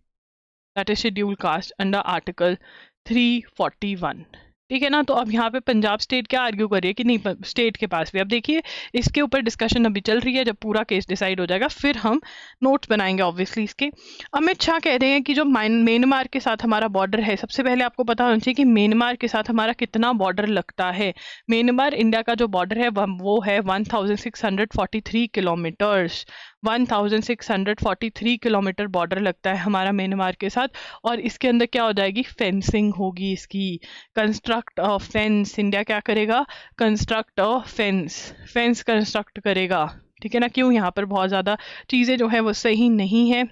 that is scheduled caste, under Article 341. ठीक है ना। तो अब यहाँ पे पंजाब स्टेट क्या आर्ग्यू कर रही है कि नहीं, स्टेट के पास भी, अब देखिए इसके ऊपर डिस्कशन अभी चल रही है, जब पूरा केस डिसाइड हो जाएगा फिर हम नोट्स बनाएंगे ऑब्वियसली इसके। अमित शाह कह रहे हैं कि जो म्यांमार के साथ हमारा बॉर्डर है, सबसे पहले आपको पता होना चाहिए कि म्यांमार के साथ हमारा कितना बॉर्डर लगता है। म्यांमार इंडिया का जो बॉर्डर है वो है 1643 किलोमीटर्स। 1643 किलोमीटर बॉर्डर लगता है हमारा म्यांमार के साथ, और इसके अंदर क्या हो जाएगी, फेंसिंग होगी इसकी। कंस्ट्रक्ट अ फेंस, इंडिया क्या करेगा, construct a fence, fence construct करेगा। ठीक है ना। क्यों, यहाँ पर बहुत ज़्यादा चीज़ें जो है वो सही नहीं है,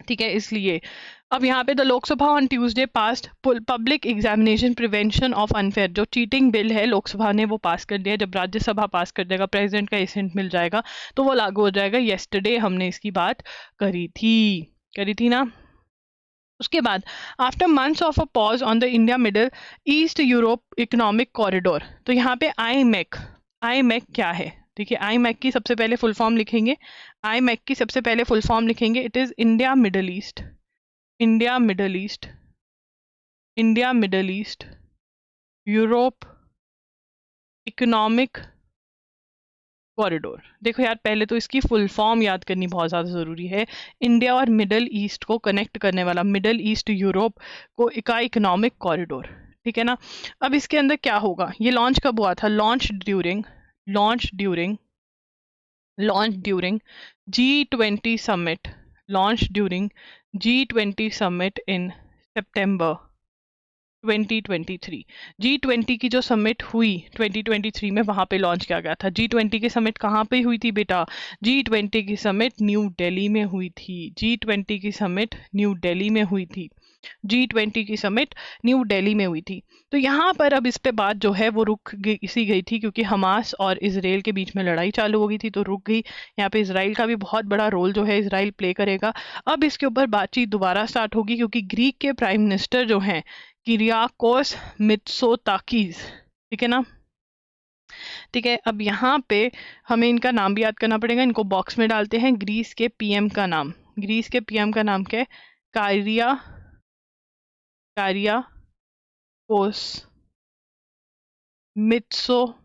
ठीक है, इसलिए। अब यहाँ पे the Lok Sabha on Tuesday past public examination prevention of unfair, जो चीटिंग बिल है लोकसभा ने वो पास कर दिया। जब राज्यसभा पास कर देगा, प्रेसिडेंट का एसेंट मिल जाएगा तो वो लागू हो जाएगा। येस्टरडे हमने इसकी बात करी थी ना। उसके बाद after months of a pause on the India middle east Europe economic corridor, तो यहाँ पे आई मैक क्या है, देखिए आई मैक की सबसे पहले फुल फॉर्म लिखेंगे। आई मैक की सबसे पहले फुल फॉर्म लिखेंगे, it is India middle east, India middle east, India middle east Europe economic corridor. देखो यार, पहले तो इसकी फुल फॉर्म याद करनी बहुत ज़्यादा ज़रूरी है। इंडिया और मिडल ईस्ट को कनेक्ट करने वाला, मिडल ईस्ट यूरोप को का इकोनॉमिक कॉरिडोर, ठीक है ना। अब इसके अंदर क्या होगा, ये लॉन्च कब हुआ था, launch during G20 summit, launched during G20 summit in September 2023। G20 की जो समिट हुई 2023 में, वहां पे लॉन्च किया गया था। G20 की समिट कहाँ पे हुई थी बेटा, G20 की समिट न्यू दिल्ली में हुई थी। G20 की समिट न्यू दिल्ली में हुई थी। G20 की समिट न्यू दिल्ली में हुई थी। तो यहाँ पर अब इस पे बात जो है वो रुक गई थी, क्योंकि हमास और इसराइल के बीच में लड़ाई चालू हो गई थी, तो रुक गई। यहाँ पे इसराइल का भी बहुत बड़ा रोल जो है इसराइल प्ले करेगा। अब इसके ऊपर बातचीत दोबारा स्टार्ट होगी, क्योंकि ग्रीक के प्राइम मिनिस्टर जो हैं किरियाकोस मित्सोताकीस, ठीक है ना। ठीक है, अब यहाँ पे हमें इनका नाम भी याद करना पड़ेगा, इनको बॉक्स में डालते हैं। ग्रीस के पीएम का नाम, ग्रीस के पीएम का नाम क्या है, कारियाकोस मित्सोताकीस,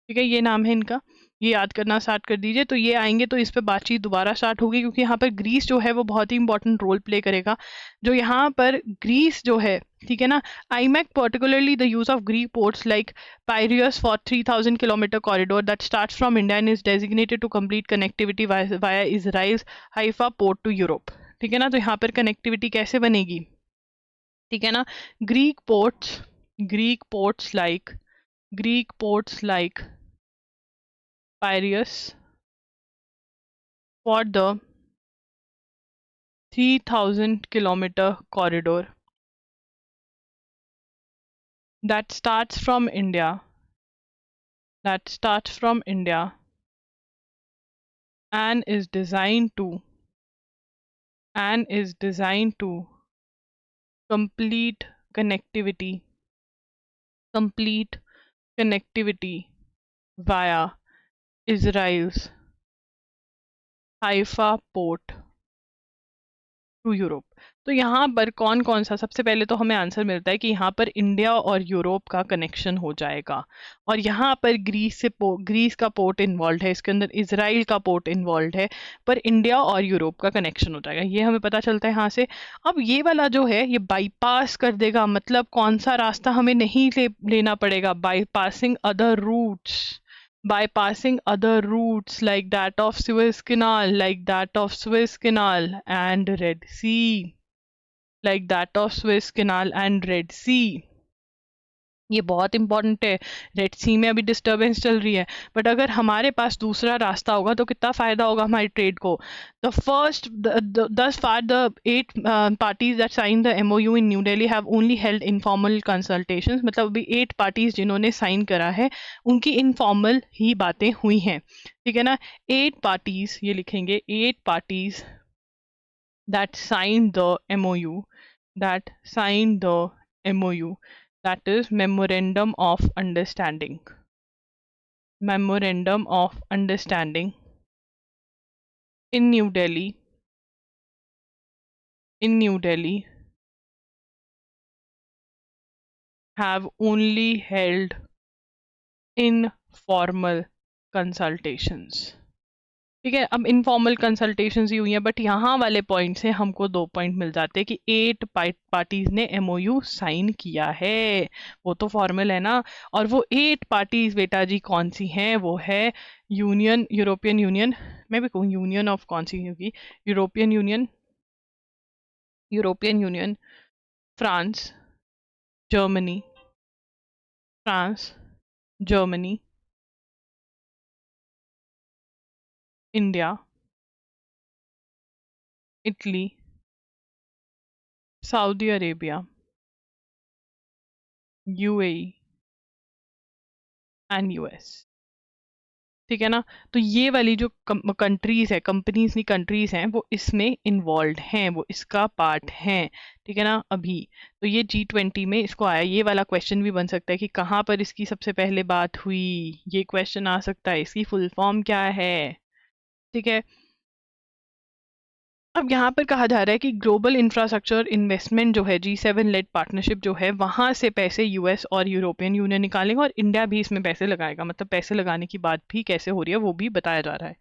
ठीक है, ये नाम है इनका, ये याद करना स्टार्ट कर दीजिए। तो ये आएंगे तो इस पे बातचीत दोबारा स्टार्ट होगी, क्योंकि यहाँ पर ग्रीस जो है वो बहुत ही इंपॉर्टेंट रोल प्ले करेगा। जो यहाँ पर ग्रीस जो है, ठीक है ना, IMEC particularly the use of Greek ports like Piraeus for 3000 kilometre corridor that starts from India and is designated to complete connectivity via Israel's Haifa port to Europe, ठीक है ना। तो यहाँ पर कनेक्टिविटी कैसे बनेगी, ठीक है ना। Greek ports like Piraeus for the 3000-kilometer corridor that starts from India and is designed to complete connectivity via Israel's Haifa port to Europe. तो यहाँ पर कौन कौन सा, सबसे पहले तो हमें आंसर मिलता है कि यहाँ पर इंडिया और यूरोप का कनेक्शन हो जाएगा, और यहाँ पर ग्रीस का पोर्ट इन्वॉल्व है, इसके अंदर इसराइल का पोर्ट इन्वॉल्व है, पर इंडिया और यूरोप का कनेक्शन हो जाएगा, ये हमें पता चलता है यहाँ से। अब ये वाला जो है ये बाईपास कर देगा, मतलब कौन सा रास्ता हमें नहीं लेना पड़ेगा, bypassing other routes like that of Suez Canal, and Red Sea, ये बहुत इंपॉर्टेंट है। रेड सी में अभी डिस्टर्बेंस चल रही है, बट अगर हमारे पास दूसरा रास्ता होगा तो कितना फायदा होगा हमारी ट्रेड को। Thus far the 8 parties that signed the MOU in New Delhi have only held informal consultations, मतलब अभी 8 पार्टीज जिन्होंने साइन करा है उनकी इनफॉर्मल ही बातें हुई हैं, ठीक है ना। 8 पार्टीज, ये लिखेंगे 8 parties that signed the MOU, that is Memorandum of Understanding. Memorandum of Understanding in New Delhi, have only held informal consultations. ठीक है, अब इनफॉर्मल कंसल्टेशंस ही हुई हैं, बट यहाँ वाले पॉइंट से हमको 2 पॉइंट मिल जाते हैं कि 8 पार्टीज ने MOU साइन किया है, वो तो फॉर्मल है ना। और वो 8 पार्टीज बेटा जी कौन सी हैं? वो है यूरोपियन यूनियन, मैं भी कहूँ यूनियन ऑफ कौन सी होगी, European union, France, Germany, India, Italy, Saudi Arabia, UAE and US। ठीक है ना, तो ये वाली जो कंट्रीज है, कंपनीज नहीं कंट्रीज हैं, वो इसमें इन्वॉल्व हैं, वो इसका पार्ट हैं। ठीक है ना, अभी तो ये G20 में इसको आया। ये वाला क्वेश्चन भी बन सकता है कि कहाँ पर इसकी सबसे पहले बात हुई, ये क्वेश्चन आ सकता है, इसकी फुल फॉर्म क्या है। ठीक है, अब यहाँ पर कहा जा रहा है कि ग्लोबल इंफ्रास्ट्रक्चर इन्वेस्टमेंट जो है G7 लेड पार्टनरशिप जो है, वहां से पैसे US और यूरोपियन यूनियन निकालेंगे और इंडिया भी इसमें पैसे लगाएगा। मतलब पैसे लगाने की बात भी कैसे हो रही है वो भी बताया जा रहा है।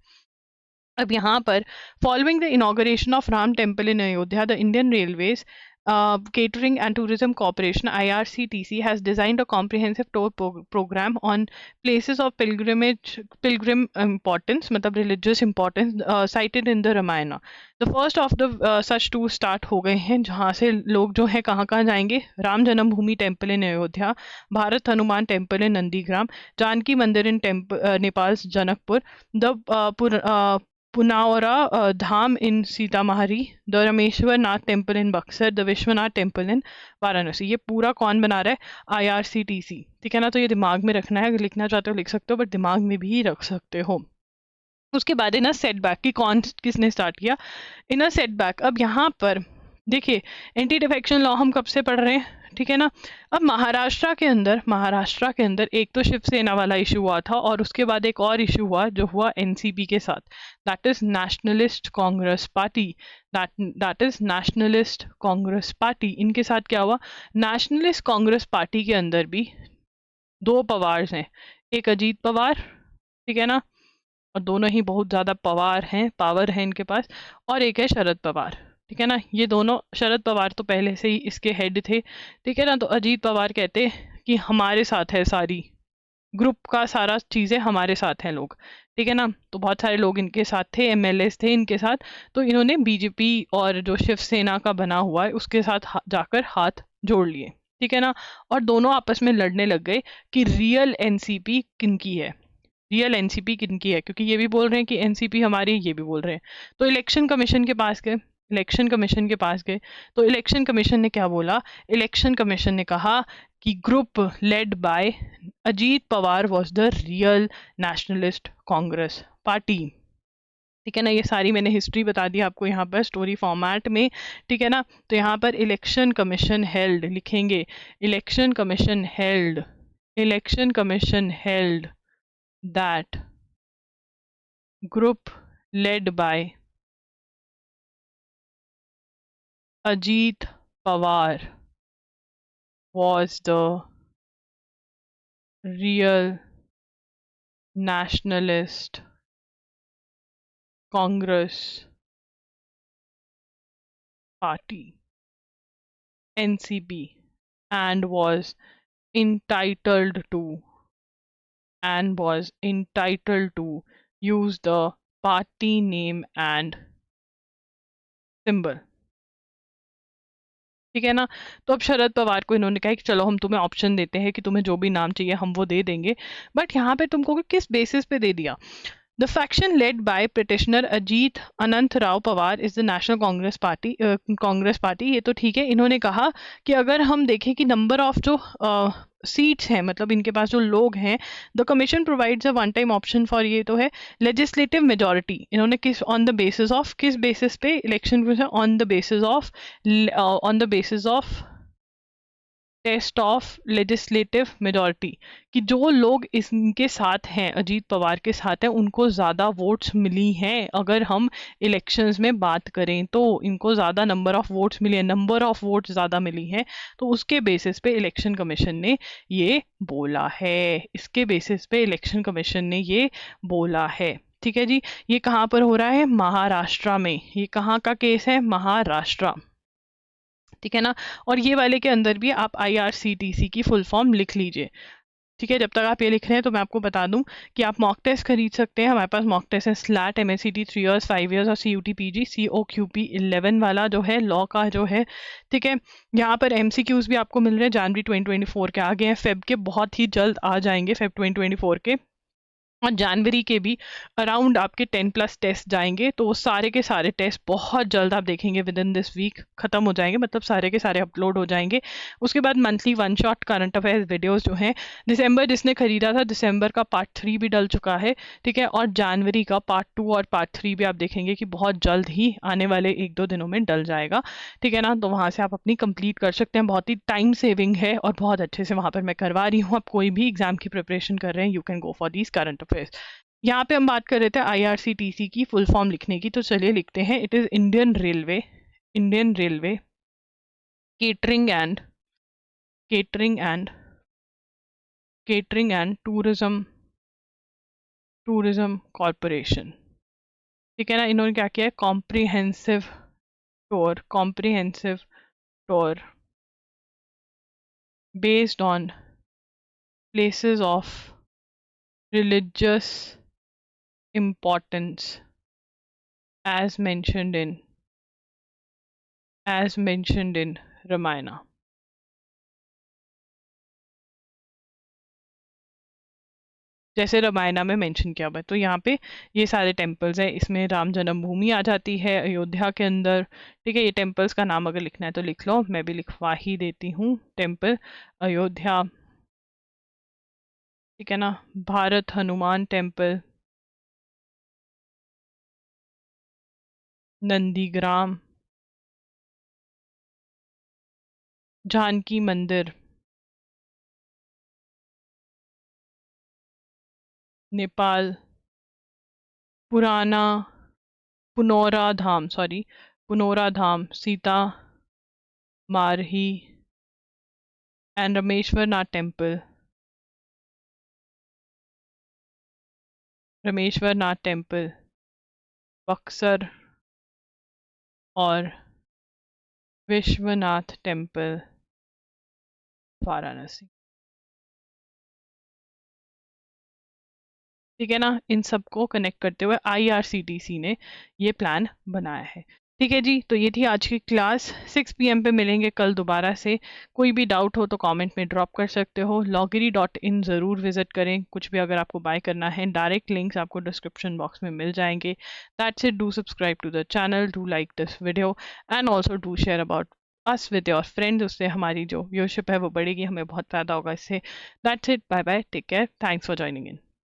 अब यहाँ पर following the inauguration of Ram temple in Ayodhya, the Indian railways Catering and Tourism Corporation IRCTC has designed a comprehensive tour program on places of pilgrim importance, मतलब religious importance cited in the Ramayana. The first of the such tours start हो गए हैं, जहाँ से लोग जो है कहाँ कहाँ जाएंगे? Ram Janmabhoomi temple in Ayodhya, Bharat Hanuman temple in Nandigram, Janaki Mandir in Nepal Janakpur, the Punaura Dham in Sitamarhi, the Rameshwar Nath temple in Buxar, the Vishwanath temple in Varanasi. ये पूरा कौन बना रहा है? IRCTC। ठीक है ना, तो ये दिमाग में रखना है, अगर लिखना चाहते हो लिख सकते हो, बट दिमाग में भी रख सकते हो। उसके बाद इनर सेटबैक की कौन किसने स्टार्ट किया? Inner setback. अब यहाँ पर देखिए, एंटी डिफेक्शन लॉ हम कब से पढ़ रहे हैं? ठीक है ना, अब महाराष्ट्र के अंदर एक तो शिवसेना वाला इशू हुआ था, और उसके बाद एक और इशू हुआ जो हुआ NCP के साथ, that is nationalist Congress party. That is nationalist Congress party. इनके साथ क्या हुआ? नेशनलिस्ट कांग्रेस पार्टी के अंदर भी 2 पवार हैं, एक अजीत पवार, ठीक है ना, और दोनों ही बहुत ज़्यादा पावर है इनके पास, और एक है शरद पवार। ठीक है ना, ये दोनों, शरद पवार तो पहले से ही इसके हेड थे। ठीक है ना, तो अजीत पवार कहते कि हमारे साथ है, सारी ग्रुप का सारा चीज़ें हमारे साथ हैं लोग। ठीक है ना, तो बहुत सारे लोग इनके साथ थे, MLAs थे इनके साथ, तो इन्होंने BJP और जो शिवसेना का बना हुआ है उसके साथ जाकर हाथ जोड़ लिए। ठीक है ना, और दोनों आपस में लड़ने लग गए कि रियल NCP किनकी है, क्योंकि ये भी बोल रहे हैं कि NCP हमारी, ये भी बोल रहे हैं। तो इलेक्शन कमीशन के पास गए, तो इलेक्शन कमीशन ने क्या बोला? इलेक्शन कमीशन ने कहा कि group led by Ajit Pawar was the real nationalist Congress party. ठीक है ना, ये सारी मैंने हिस्ट्री बता दी आपको यहाँ पर स्टोरी फॉर्मेट में। ठीक है ना, तो यहाँ पर इलेक्शन कमीशन हेल्ड लिखेंगे, election commission held that group led by Ajit Pawar was the real nationalist Congress party, NCP, and was entitled to use the party name and symbol। ठीक है ना, तो अब शरद पवार को इन्होंने कहा कि चलो हम तुम्हें ऑप्शन देते हैं कि तुम्हें जो भी नाम चाहिए हम वो दे देंगे, बट यहाँ पे तुमको किस बेसिस पे दे दिया? The faction led by petitioner Ajit Anant Rao Pawar is the National Congress Party। ये तो ठीक है, इन्होंने कहा कि अगर हम देखें कि नंबर ऑफ जो सीट्स हैं, मतलब इनके पास जो लोग हैं, the commission provides a one time option for, ये तो है लेजिस्लेटिव मेजॉरिटी। इन्होंने किस बेसिस पे election on the basis of test of legislative majority, कि जो लोग इनके साथ हैं, अजीत पवार के साथ हैं, उनको ज़्यादा वोट्स मिली हैं। अगर हम इलेक्शंस में बात करें तो इनको ज़्यादा नंबर ऑफ वोट्स मिली है, नंबर ऑफ वोट्स ज़्यादा मिली हैं, तो उसके बेसिस पे इलेक्शन कमीशन ने ये बोला है। इसके बेसिस पे इलेक्शन कमीशन ने ये बोला है। ठीक है जी। ये कहाँ पर हो रहा है? महाराष्ट्र में। ये कहाँ का केस है? महाराष्ट्र। ठीक है ना। और ये वाले के अंदर भी आप IRCTC की फुल फॉर्म लिख लीजिए। ठीक है। जब तक आप ये लिख रहे हैं तो मैं आपको बता दूं कि आप मॉक टेस्ट खरीद सकते हैं। हमारे पास मॉक टेस्ट है स्लैट, MACT 3 years 5 years और CUT PG COQP 11 वाला जो है लॉ का जो है। ठीक है। यहाँ पर MCQs भी आपको मिल रहे हैं जनवरी 2024 के, आगे हैं फेब के, बहुत ही जल्द आ जाएंगे फेब 2024 के। और जनवरी के भी अराउंड आपके 10+ टेस्ट जाएंगे, तो वो सारे के सारे टेस्ट बहुत जल्द आप देखेंगे विद इन दिस वीक खत्म हो जाएंगे, मतलब सारे के सारे अपलोड हो जाएंगे। उसके बाद monthly 1 shot current affairs videos जो हैं, दिसंबर जिसने खरीदा था दिसंबर का पार्ट 3 भी डल चुका है। ठीक है। और जनवरी का पार्ट 2 और पार्ट 3 भी आप देखेंगे कि बहुत जल्द ही आने वाले 1-2 दिनों में डल जाएगा। ठीक है ना। तो वहाँ से आप अपनी कंप्लीट कर सकते हैं, बहुत ही टाइम सेविंग है और बहुत अच्छे से वहाँ पर मैं करवा रही हूँ। आप कोई भी एग्जाम की प्रिपरेशन कर रहे हैं, you can go for these current affairs. यहाँ पे हम बात कर रहे थे IRCTC की फुल फॉर्म लिखने की, तो चलिए लिखते हैं। It is Indian railway catering and catering and tourism corporation. ठीक है ना। इन्होंने क्या किया है? Comprehensive tour based on places of religious importance as mentioned in Ramayana। जैसे रामायणा में मेंशन किया हुआ है, तो यहाँ पे ये सारे टेम्पल्स हैं। इसमें राम जन्मभूमि आ जाती है अयोध्या के अंदर। ठीक है। ये टेम्पल्स का नाम अगर लिखना है तो लिख लो, मैं भी लिखवा ही देती हूँ। टेम्पल अयोध्या। ठीक है ना। भारत हनुमान टेम्पल, नंदीग्राम, जानकी मंदिर, नेपाल, पुराना पुनौरा धाम, सीता मारही एंड रामेश्वरनाथ टेम्पल, बक्सर और विश्वनाथ टेम्पल, वाराणसी। ठीक है ना। इन सबको कनेक्ट करते हुए IRCTC ने ये प्लान बनाया है। ठीक है जी। तो ये थी आज की क्लास। 6 PM पे मिलेंगे कल दोबारा से। कोई भी डाउट हो तो कमेंट में ड्रॉप कर सकते हो। loggery.in ज़रूर विजिट करें, कुछ भी अगर आपको बाय करना है। डायरेक्ट लिंक्स आपको डिस्क्रिप्शन बॉक्स में मिल जाएंगे। That's it. Do subscribe to the channel, do like this video and also do share about us with your friends. उससे हमारी जो व्यूअरशिप है वो बढ़ेगी, हमें बहुत फ़ायदा होगा इससे। That's it. Bye bye, take care, thanks for joining in.